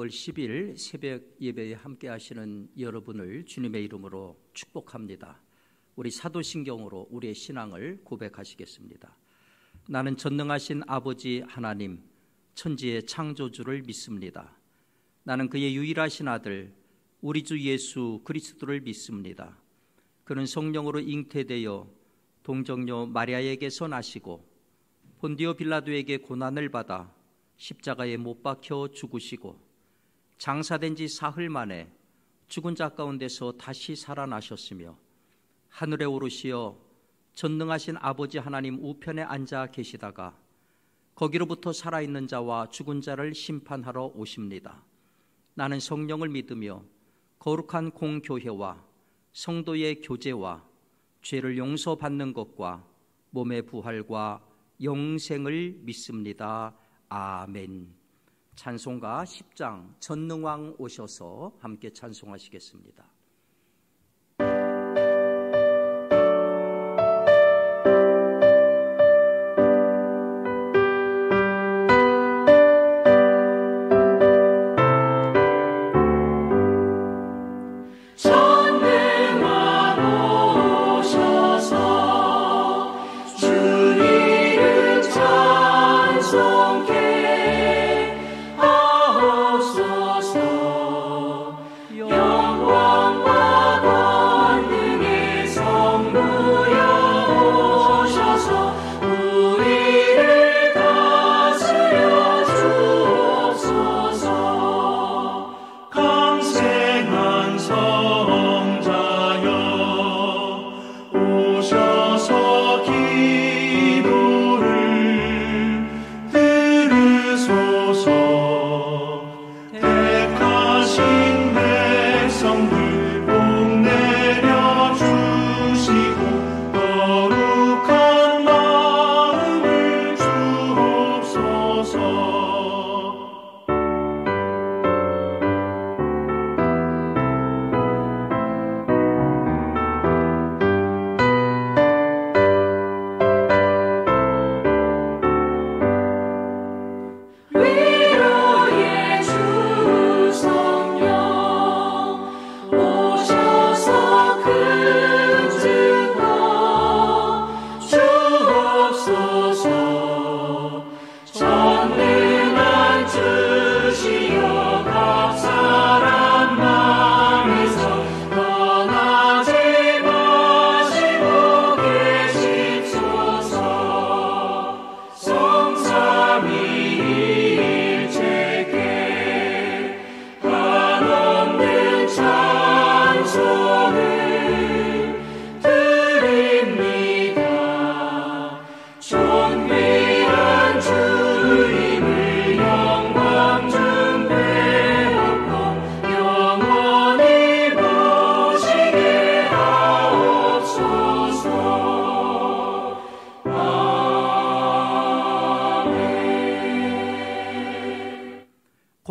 6월 10일 새벽 예배에 함께 하시는 여러분을 주님의 이름으로 축복합니다. 우리 사도신경으로 우리의 신앙을 고백하시겠습니다. 나는 전능하신 아버지 하나님, 천지의 창조주를 믿습니다. 나는 그의 유일하신 아들 우리 주 예수 그리스도를 믿습니다. 그는 성령으로 잉태되어 동정녀 마리아에게서 나시고 본디오 빌라도에게 고난을 받아 십자가에 못 박혀 죽으시고 장사된 지 사흘 만에 죽은 자 가운데서 다시 살아나셨으며 하늘에 오르시어 전능하신 아버지 하나님 우편에 앉아 계시다가 거기로부터 살아있는 자와 죽은 자를 심판하러 오십니다. 나는 성령을 믿으며 거룩한 공교회와 성도의 교제와 죄를 용서받는 것과 몸의 부활과 영생을 믿습니다. 아멘. 찬송가 10장 전능왕 오셔서 함께 찬송하시겠습니다.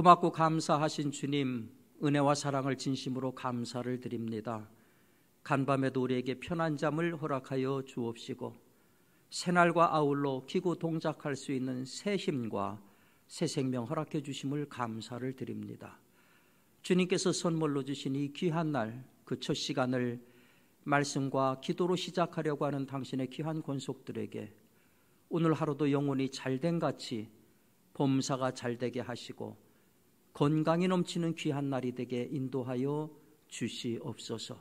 고맙고 감사하신 주님, 은혜와 사랑을 진심으로 감사를 드립니다. 간밤에도 우리에게 편한 잠을 허락하여 주옵시고 새날과 아울러 기구 동작할 수 있는 새 힘과 새 생명 허락해 주심을 감사를 드립니다. 주님께서 선물로 주신 이 귀한 날, 그 첫 시간을 말씀과 기도로 시작하려고 하는 당신의 귀한 권속들에게 오늘 하루도 영혼이 잘된 같이 범사가 잘되게 하시고 건강이 넘치는 귀한 날이 되게 인도하여 주시옵소서.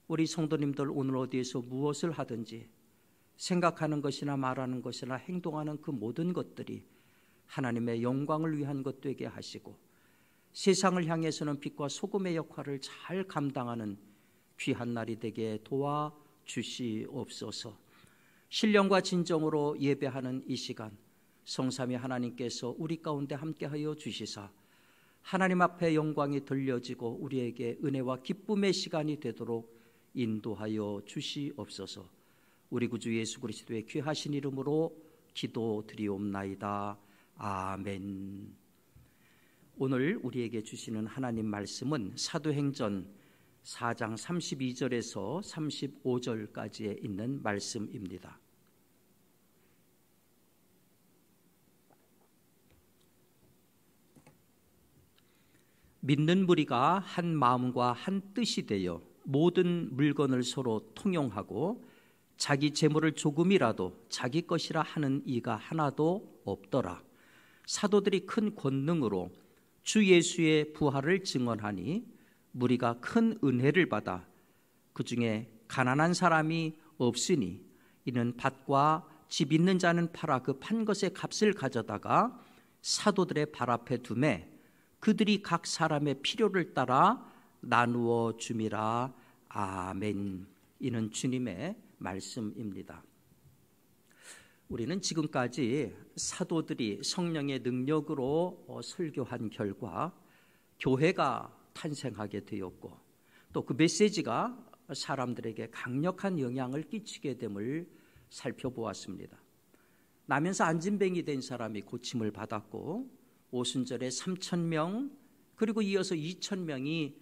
우리 성도님들 오늘 어디에서 무엇을 하든지 생각하는 것이나 말하는 것이나 행동하는 그 모든 것들이 하나님의 영광을 위한 것 되게 하시고 세상을 향해서는 빛과 소금의 역할을 잘 감당하는 귀한 날이 되게 도와 주시옵소서. 신령과 진정으로 예배하는 이 시간 성삼위 하나님께서 우리 가운데 함께하여 주시사 하나님 앞에 영광이 들려지고 우리에게 은혜와 기쁨의 시간이 되도록 인도하여 주시옵소서. 우리 구주 예수 그리스도의 귀하신 이름으로 기도드리옵나이다. 아멘. 오늘 우리에게 주시는 하나님 말씀은 사도행전 4장 32절에서 35절까지에 있는 말씀입니다. 믿는 무리가 한 마음과 한 뜻이 되어 모든 물건을 서로 통용하고 자기 재물을 조금이라도 자기 것이라 하는 이가 하나도 없더라. 사도들이 큰 권능으로 주 예수의 부활을 증언하니 무리가 큰 은혜를 받아 그 중에 가난한 사람이 없으니 이는 밭과 집 있는 자는 팔아 그 판 것의 값을 가져다가 사도들의 발 앞에 두매 그들이 각 사람의 필요를 따라 나누어 줌이라. 아멘. 이는 주님의 말씀입니다. 우리는 지금까지 사도들이 성령의 능력으로 설교한 결과 교회가 탄생하게 되었고 또 그 메시지가 사람들에게 강력한 영향을 끼치게 됨을 살펴보았습니다. 나면서 안진뱅이 된 사람이 고침을 받았고 오순절에 3,000명 그리고 이어서 2,000명이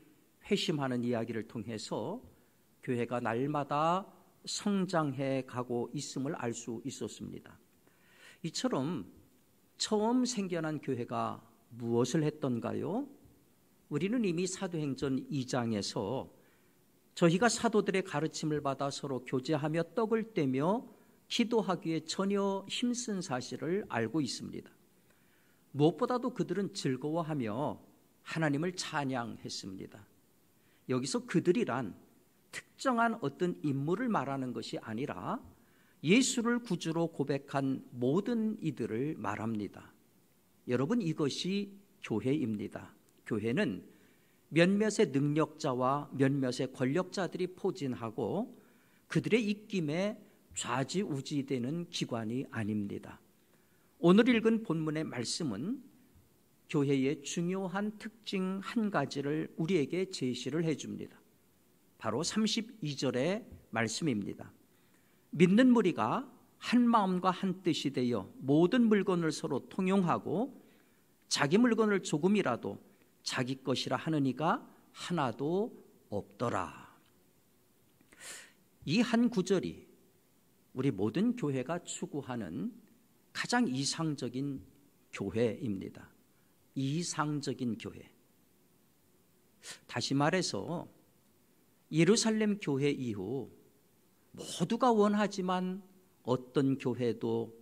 회심하는 이야기를 통해서 교회가 날마다 성장해 가고 있음을 알 수 있었습니다. 이처럼 처음 생겨난 교회가 무엇을 했던가요? 우리는 이미 사도행전 2장에서 저희가 사도들의 가르침을 받아 서로 교제하며 떡을 떼며 기도하기에 전혀 힘쓴 사실을 알고 있습니다. 무엇보다도 그들은 즐거워하며 하나님을 찬양했습니다. 여기서 그들이란 특정한 어떤 인물을 말하는 것이 아니라 예수를 구주로 고백한 모든 이들을 말합니다. 여러분, 이것이 교회입니다. 교회는 몇몇의 능력자와 몇몇의 권력자들이 포진하고 그들의 입김에 좌지우지되는 기관이 아닙니다. 오늘 읽은 본문의 말씀은 교회의 중요한 특징 한 가지를 우리에게 제시를 해줍니다. 바로 32절의 말씀입니다. 믿는 무리가 한 마음과 한 뜻이 되어 모든 물건을 서로 통용하고 자기 물건을 조금이라도 자기 것이라 하는 이가 하나도 없더라. 이 한 구절이 우리 모든 교회가 추구하는 가장 이상적인 교회입니다. 이상적인 교회. 다시 말해서 예루살렘 교회 이후 모두가 원하지만 어떤 교회도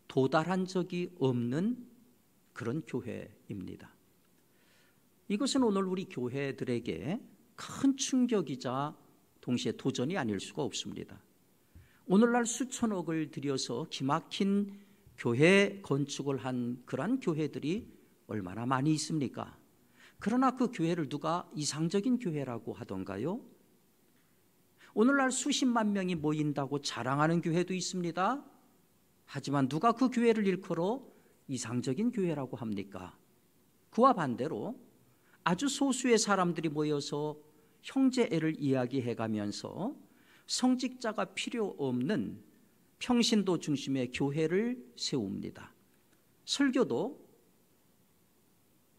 도달한 적이 없는 그런 교회입니다. 이것은 오늘 우리 교회들에게 큰 충격이자 동시에 도전이 아닐 수가 없습니다. 오늘날 수천억을 들여서 기막힌 교회 건축을 한 그러한 교회들이 얼마나 많이 있습니까? 그러나 그 교회를 누가 이상적인 교회라고 하던가요? 오늘날 수십만 명이 모인다고 자랑하는 교회도 있습니다. 하지만 누가 그 교회를 일컬어 이상적인 교회라고 합니까? 그와 반대로 아주 소수의 사람들이 모여서 형제애를 이야기해가면서 성직자가 필요 없는 평신도 중심의 교회를 세웁니다. 설교도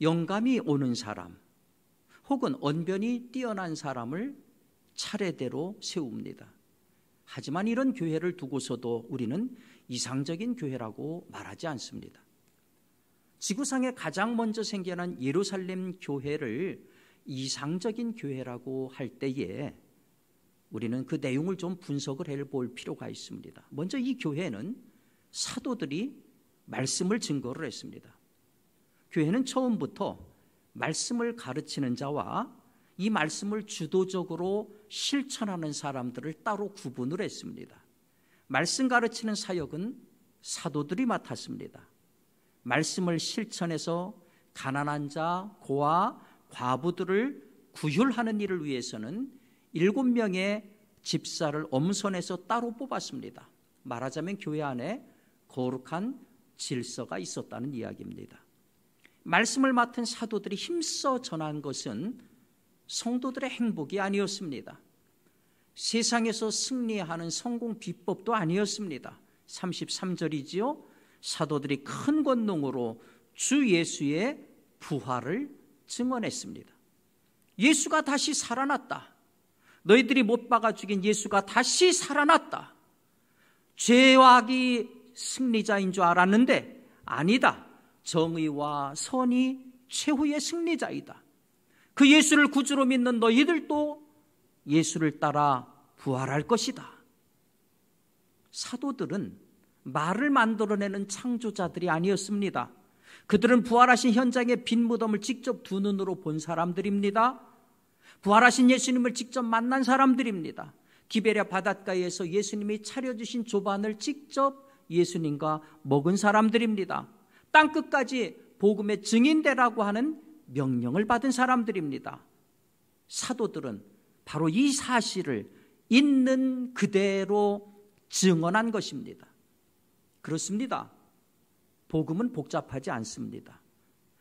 영감이 오는 사람 혹은 언변이 뛰어난 사람을 차례대로 세웁니다. 하지만 이런 교회를 두고서도 우리는 이상적인 교회라고 말하지 않습니다. 지구상에 가장 먼저 생겨난 예루살렘 교회를 이상적인 교회라고 할 때에 우리는 그 내용을 좀 분석을 해볼 필요가 있습니다. 먼저 이 교회는 사도들이 말씀을 증거를 했습니다. 교회는 처음부터 말씀을 가르치는 자와 이 말씀을 주도적으로 실천하는 사람들을 따로 구분을 했습니다. 말씀 가르치는 사역은 사도들이 맡았습니다. 말씀을 실천해서 가난한 자, 고아, 과부들을 구휼하는 일을 위해서는 7명의 집사를 엄선해서 따로 뽑았습니다. 말하자면 교회 안에 거룩한 질서가 있었다는 이야기입니다. 말씀을 맡은 사도들이 힘써 전한 것은 성도들의 행복이 아니었습니다. 세상에서 승리하는 성공 비법도 아니었습니다. 33절이지요. 사도들이 큰 권능으로 주 예수의 부활을 증언했습니다. 예수가 다시 살아났다. 너희들이 못 박아 죽인 예수가 다시 살아났다. 죄와 악이 승리자인 줄 알았는데 아니다. 정의와 선이 최후의 승리자이다. 그 예수를 구주로 믿는 너희들도 예수를 따라 부활할 것이다. 사도들은 말을 만들어내는 창조자들이 아니었습니다. 그들은 부활하신 현장의 빈 무덤을 직접 두 눈으로 본 사람들입니다. 부활하신 예수님을 직접 만난 사람들입니다. 디베랴 바닷가에서 예수님이 차려주신 조반을 직접 예수님과 먹은 사람들입니다. 땅끝까지 복음의 증인되라고 하는 명령을 받은 사람들입니다. 사도들은 바로 이 사실을 있는 그대로 증언한 것입니다. 그렇습니다. 복음은 복잡하지 않습니다.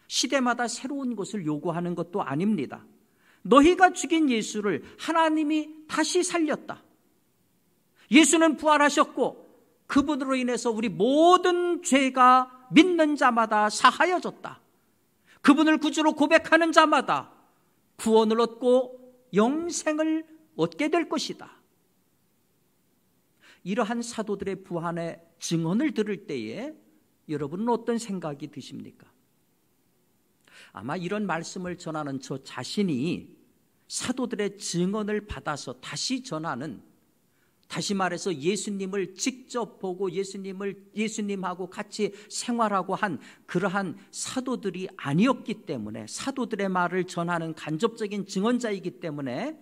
시대마다 새로운 것을 요구하는 것도 아닙니다. 너희가 죽인 예수를 하나님이 다시 살렸다. 예수는 부활하셨고 그분으로 인해서 우리 모든 죄가 믿는 자마다 사하여졌다. 그분을 구주로 고백하는 자마다 구원을 얻고 영생을 얻게 될 것이다. 이러한 사도들의 부활의 증언을 들을 때에 여러분은 어떤 생각이 드십니까? 아마 이런 말씀을 전하는 저 자신이 사도들의 증언을 받아서 다시 전하는, 다시 말해서 예수님을 직접 보고 예수님하고 같이 생활하고 한 그러한 사도들이 아니었기 때문에, 사도들의 말을 전하는 간접적인 증언자이기 때문에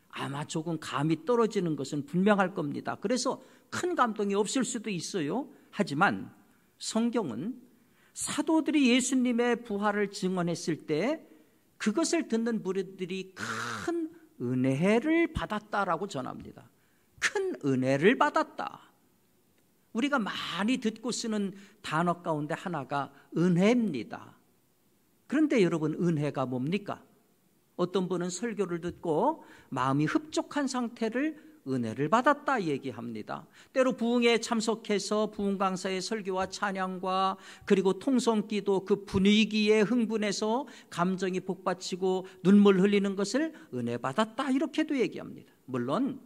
아마 조금 감이 떨어지는 것은 분명할 겁니다. 그래서 큰 감동이 없을 수도 있어요. 하지만 성경은 사도들이 예수님의 부활을 증언했을 때 그것을 듣는 무리들이 큰 은혜를 받았다라고 전합니다. 큰 은혜를 받았다. 우리가 많이 듣고 쓰는 단어 가운데 하나가 은혜입니다. 그런데 여러분, 은혜가 뭡니까? 어떤 분은 설교를 듣고 마음이 흡족한 상태를 은혜를 받았다 얘기합니다. 때로 부흥에 참석해서 부흥 강사의 설교와 찬양과 그리고 통성기도 그 분위기에 흥분해서 감정이 복받치고 눈물 흘리는 것을 은혜 받았다 이렇게도 얘기합니다. 물론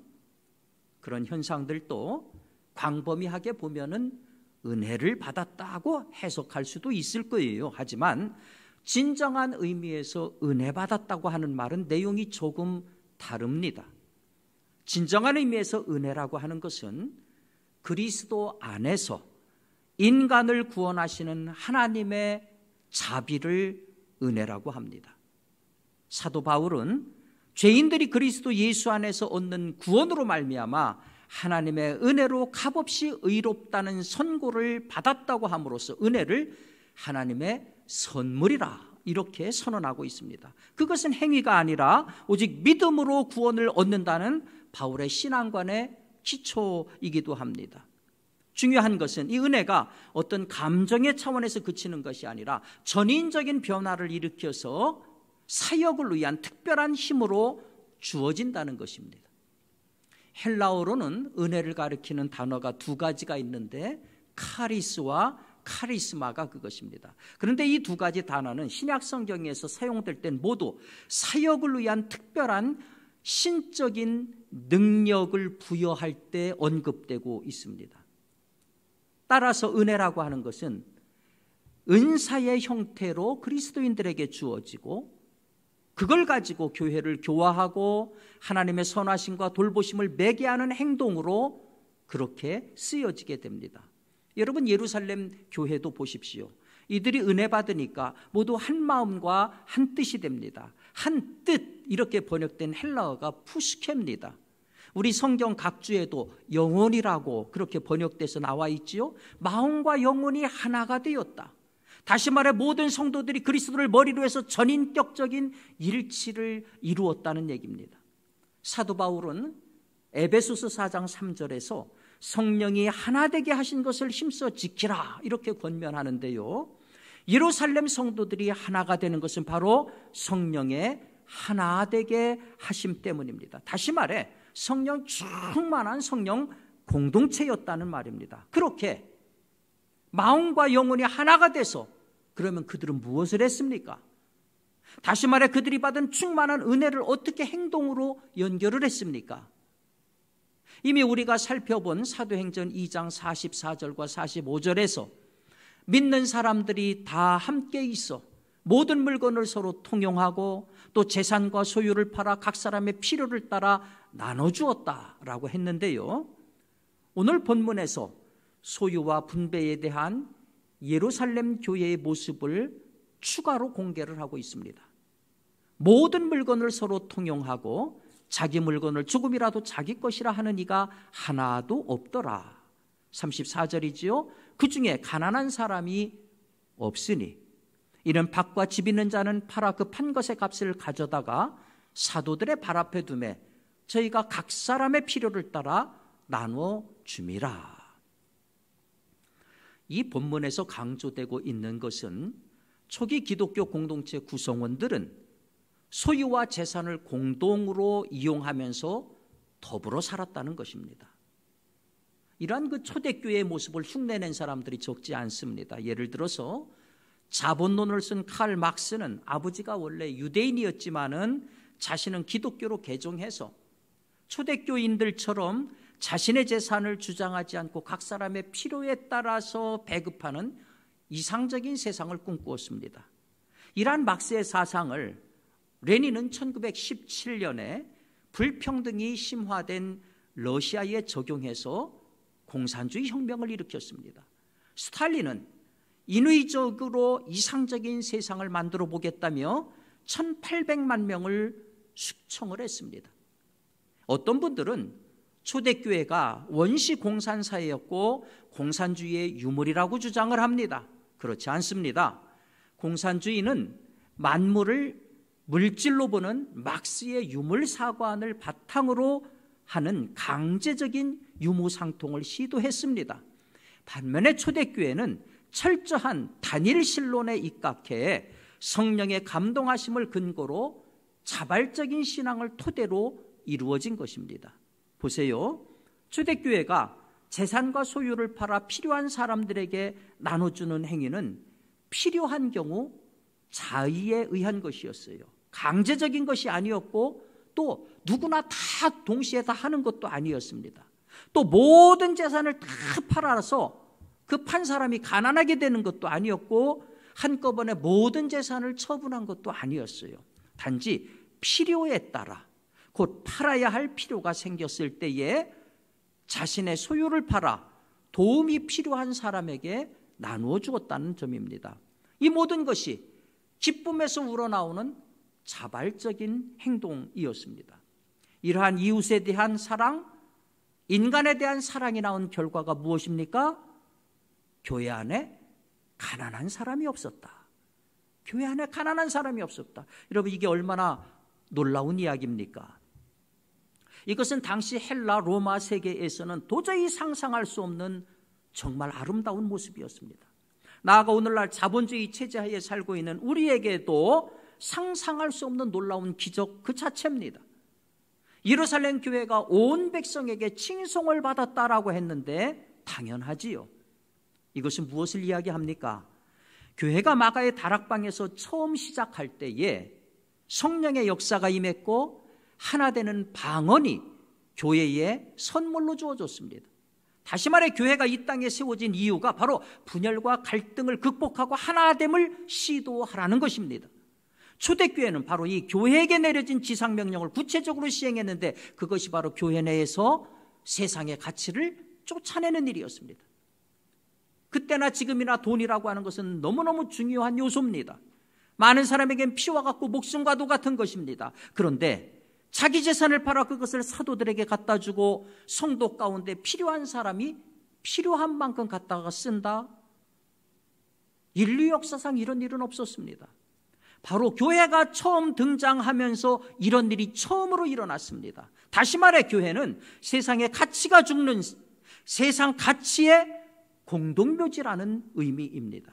그런 현상들도 광범위하게 보면은 은혜를 받았다고 해석할 수도 있을 거예요. 하지만 진정한 의미에서 은혜 받았다고 하는 말은 내용이 조금 다릅니다. 진정한 의미에서 은혜라고 하는 것은 그리스도 안에서 인간을 구원하시는 하나님의 자비를 은혜라고 합니다. 사도 바울은 죄인들이 그리스도 예수 안에서 얻는 구원으로 말미암아 하나님의 은혜로 값없이 의롭다는 선고를 받았다고 함으로써 은혜를 하나님의 선물이라 이렇게 선언하고 있습니다. 그것은 행위가 아니라 오직 믿음으로 구원을 얻는다는 바울의 신앙관의 기초이기도 합니다. 중요한 것은 이 은혜가 어떤 감정의 차원에서 그치는 것이 아니라 전인적인 변화를 일으켜서 사역을 위한 특별한 힘으로 주어진다는 것입니다. 헬라어로는 은혜를 가리키는 단어가 두 가지가 있는데 카리스와 카리스마가 그것입니다. 그런데 이 두 가지 단어는 신약 성경에서 사용될 땐 모두 사역을 위한 특별한 신적인 능력을 부여할 때 언급되고 있습니다. 따라서 은혜라고 하는 것은 은사의 형태로 그리스도인들에게 주어지고 그걸 가지고 교회를 교화하고 하나님의 선하심과 돌보심을 매개하는 행동으로 그렇게 쓰여지게 됩니다. 여러분, 예루살렘 교회도 보십시오. 이들이 은혜 받으니까 모두 한 마음과 한 뜻이 됩니다. 한 뜻, 이렇게 번역된 헬라어가 푸스케입니다. 우리 성경 각주에도 영혼이라고 그렇게 번역돼서 나와 있지요. 마음과 영혼이 하나가 되었다. 다시 말해 모든 성도들이 그리스도를 머리로 해서 전인격적인 일치를 이루었다는 얘기입니다. 사도 바울은 에베소서 4장 3절에서 성령이 하나 되게 하신 것을 힘써 지키라 이렇게 권면하는데요. 예루살렘 성도들이 하나가 되는 것은 바로 성령의 하나 되게 하심 때문입니다. 다시 말해 성령 충만한 성령 공동체였다는 말입니다. 그렇게 마음과 영혼이 하나가 돼서 그러면 그들은 무엇을 했습니까? 다시 말해 그들이 받은 충만한 은혜를 어떻게 행동으로 연결을 했습니까? 이미 우리가 살펴본 사도행전 2장 44절과 45절에서 믿는 사람들이 다 함께 있어 모든 물건을 서로 통용하고 또 재산과 소유를 팔아 각 사람의 필요를 따라 나눠주었다라고 했는데요, 오늘 본문에서 소유와 분배에 대한 예루살렘 교회의 모습을 추가로 공개를 하고 있습니다. 모든 물건을 서로 통용하고 자기 물건을 조금이라도 자기 것이라 하는 이가 하나도 없더라. 34절이지요. 그 중에 가난한 사람이 없으니 이는 밭과 집 있는 자는 팔아 그 판 것의 값을 가져다가 사도들의 발 앞에 두매 저희가 각 사람의 필요를 따라 나누어 줌이라. 이 본문에서 강조되고 있는 것은 초기 기독교 공동체 구성원들은 소유와 재산을 공동으로 이용하면서 더불어 살았다는 것입니다. 이러한 그 초대교회의 모습을 흉내낸 사람들이 적지 않습니다. 예를 들어서 자본론을 쓴 칼 막스는 아버지가 원래 유대인이었지만은 자신은 기독교로 개종해서 초대교인들처럼 자신의 재산을 주장하지 않고 각 사람의 필요에 따라서 배급하는 이상적인 세상을 꿈꾸었습니다. 이러한 막스의 사상을 레닌은 1917년에 불평등이 심화된 러시아에 적용해서 공산주의 혁명을 일으켰습니다. 스탈린은 인위적으로 이상적인 세상을 만들어 보겠다며 1800만 명을 숙청을 했습니다. 어떤 분들은 초대교회가 원시 공산사회였고 공산주의의 유물이라고 주장을 합니다. 그렇지 않습니다. 공산주의는 만물을 물질로 보는 막스의 유물사관을 바탕으로 하는 강제적인 유무상통을 시도했습니다. 반면에 초대교회는 철저한 단일신론에 입각해 성령의 감동하심을 근거로 자발적인 신앙을 토대로 이루어진 것입니다. 보세요. 초대교회가 재산과 소유를 팔아 필요한 사람들에게 나눠주는 행위는 필요한 경우 자의에 의한 것이었어요. 강제적인 것이 아니었고 또 누구나 다 동시에 다 하는 것도 아니었습니다. 또 모든 재산을 다 팔아서 그 판 사람이 가난하게 되는 것도 아니었고 한꺼번에 모든 재산을 처분한 것도 아니었어요. 단지 필요에 따라 곧 팔아야 할 필요가 생겼을 때에 자신의 소유를 팔아 도움이 필요한 사람에게 나누어 주었다는 점입니다. 이 모든 것이 기쁨에서 우러나오는 자발적인 행동이었습니다. 이러한 이웃에 대한 사랑, 인간에 대한 사랑이 낳은 결과가 무엇입니까? 교회 안에 가난한 사람이 없었다. 교회 안에 가난한 사람이 없었다. 여러분, 이게 얼마나 놀라운 이야기입니까? 이것은 당시 헬라 로마 세계에서는 도저히 상상할 수 없는 정말 아름다운 모습이었습니다. 나아가 오늘날 자본주의 체제하에 살고 있는 우리에게도 상상할 수 없는 놀라운 기적 그 자체입니다. 예루살렘 교회가 온 백성에게 칭송을 받았다라고 했는데 당연하지요. 이것은 무엇을 이야기합니까? 교회가 마가의 다락방에서 처음 시작할 때에 성령의 역사가 임했고 하나 되는 방언이 교회에 선물로 주어졌습니다. 다시 말해 교회가 이 땅에 세워진 이유가 바로 분열과 갈등을 극복하고 하나됨을 시도하라는 것입니다. 초대교회는 바로 이 교회에게 내려진 지상명령을 구체적으로 시행했는데 그것이 바로 교회 내에서 세상의 가치를 쫓아내는 일이었습니다. 그때나 지금이나 돈이라고 하는 것은 너무너무 중요한 요소입니다. 많은 사람에겐 피와 같고 목숨과도 같은 것입니다. 그런데 자기 재산을 팔아 그것을 사도들에게 갖다 주고 성도 가운데 필요한 사람이 필요한 만큼 갖다가 쓴다? 인류 역사상 이런 일은 없었습니다. 바로 교회가 처음 등장하면서 이런 일이 처음으로 일어났습니다. 다시 말해 교회는 세상의 가치가 죽는 세상 가치의 공동묘지라는 의미입니다.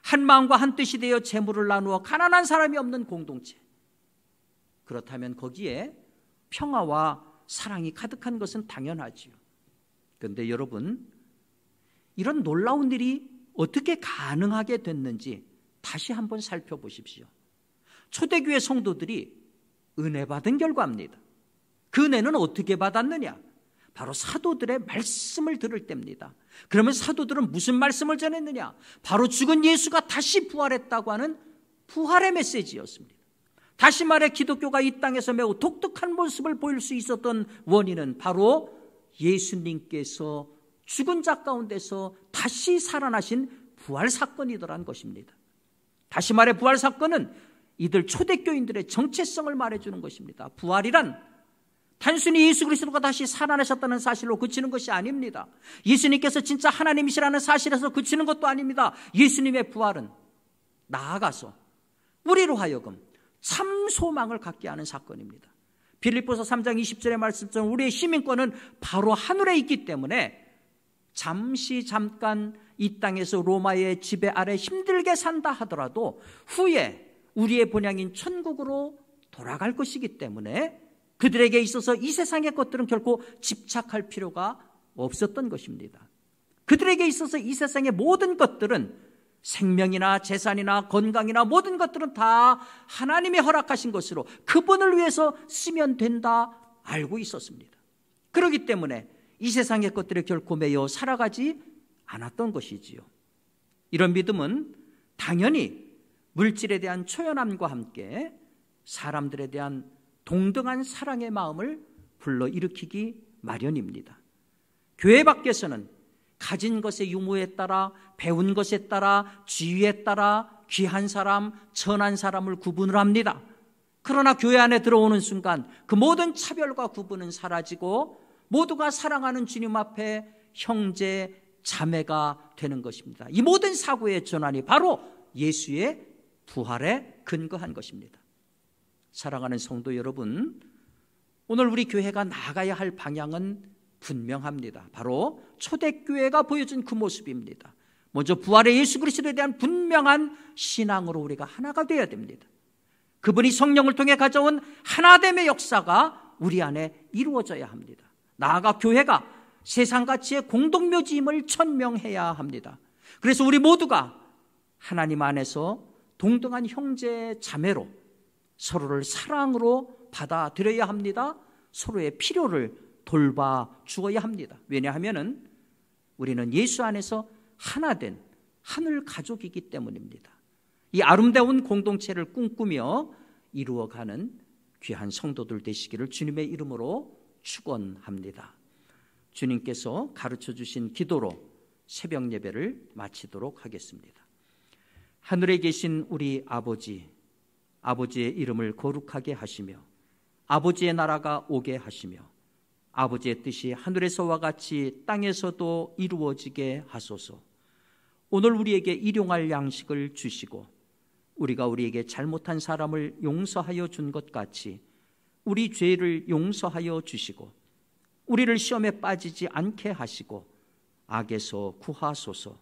한 마음과 한 뜻이 되어 재물을 나누어 가난한 사람이 없는 공동체. 그렇다면 거기에 평화와 사랑이 가득한 것은 당연하지요. 그런데 여러분, 이런 놀라운 일이 어떻게 가능하게 됐는지 다시 한번 살펴보십시오. 초대교회 성도들이 은혜 받은 결과입니다. 그 은혜는 어떻게 받았느냐? 바로 사도들의 말씀을 들을 때입니다. 그러면 사도들은 무슨 말씀을 전했느냐? 바로 죽은 예수가 다시 부활했다고 하는 부활의 메시지였습니다. 다시 말해 기독교가 이 땅에서 매우 독특한 모습을 보일 수 있었던 원인은 바로 예수님께서 죽은 자 가운데서 다시 살아나신 부활 사건이더란 것입니다. 다시 말해 부활 사건은 이들 초대교인들의 정체성을 말해주는 것입니다. 부활이란 단순히 예수 그리스도가 다시 살아나셨다는 사실로 그치는 것이 아닙니다. 예수님께서 진짜 하나님이시라는 사실에서 그치는 것도 아닙니다. 예수님의 부활은 나아가서 우리로 하여금 참 소망을 갖게 하는 사건입니다. 빌립보서 3장 20절의 말씀처럼 우리의 시민권은 바로 하늘에 있기 때문에 잠깐 이 땅에서 로마의 지배 아래 힘들게 산다 하더라도 후에 우리의 본향인 천국으로 돌아갈 것이기 때문에 그들에게 있어서 이 세상의 것들은 결코 집착할 필요가 없었던 것입니다. 그들에게 있어서 이 세상의 모든 것들은 생명이나 재산이나 건강이나 모든 것들은 다 하나님이 허락하신 것으로 그분을 위해서 쓰면 된다 알고 있었습니다. 그렇기 때문에 이 세상의 것들에 결코 매여 살아가지 않았던 것이지요. 이런 믿음은 당연히 물질에 대한 초연함과 함께 사람들에 대한 동등한 사랑의 마음을 불러일으키기 마련입니다. 교회 밖에서는 가진 것의 유무에 따라, 배운 것에 따라, 지위에 따라 귀한 사람, 천한 사람을 구분을 합니다. 그러나 교회 안에 들어오는 순간 그 모든 차별과 구분은 사라지고 모두가 사랑하는 주님 앞에 형제, 자매가 되는 것입니다. 이 모든 사고의 전환이 바로 예수의 부활에 근거한 것입니다. 사랑하는 성도 여러분, 오늘 우리 교회가 나아가야 할 방향은 분명합니다. 바로 초대교회가 보여준 그 모습입니다. 먼저 부활의 예수 그리스도에 대한 분명한 신앙으로 우리가 하나가 되어야 됩니다. 그분이 성령을 통해 가져온 하나됨의 역사가 우리 안에 이루어져야 합니다. 나아가 교회가 세상 가치의 공동묘지임을 천명해야 합니다. 그래서 우리 모두가 하나님 안에서 동등한 형제 자매로 서로를 사랑으로 받아들여야 합니다. 서로의 필요를 돌봐 주어야 합니다. 왜냐하면 우리는 예수 안에서 하나된 하늘 가족이기 때문입니다. 이 아름다운 공동체를 꿈꾸며 이루어가는 귀한 성도들 되시기를 주님의 이름으로 축원합니다. 주님께서 가르쳐 주신 기도로 새벽 예배를 마치도록 하겠습니다. 하늘에 계신 우리 아버지, 아버지의 이름을 거룩하게 하시며 아버지의 나라가 오게 하시며 아버지의 뜻이 하늘에서와 같이 땅에서도 이루어지게 하소서. 오늘 우리에게 일용할 양식을 주시고 우리가 우리에게 잘못한 사람을 용서하여 준 것 같이 우리 죄를 용서하여 주시고 우리를 시험에 빠지지 않게 하시고 악에서 구하소서.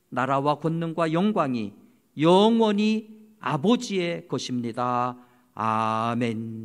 나라와 권능과 영광이 영원히 아버지의 것입니다. 아멘.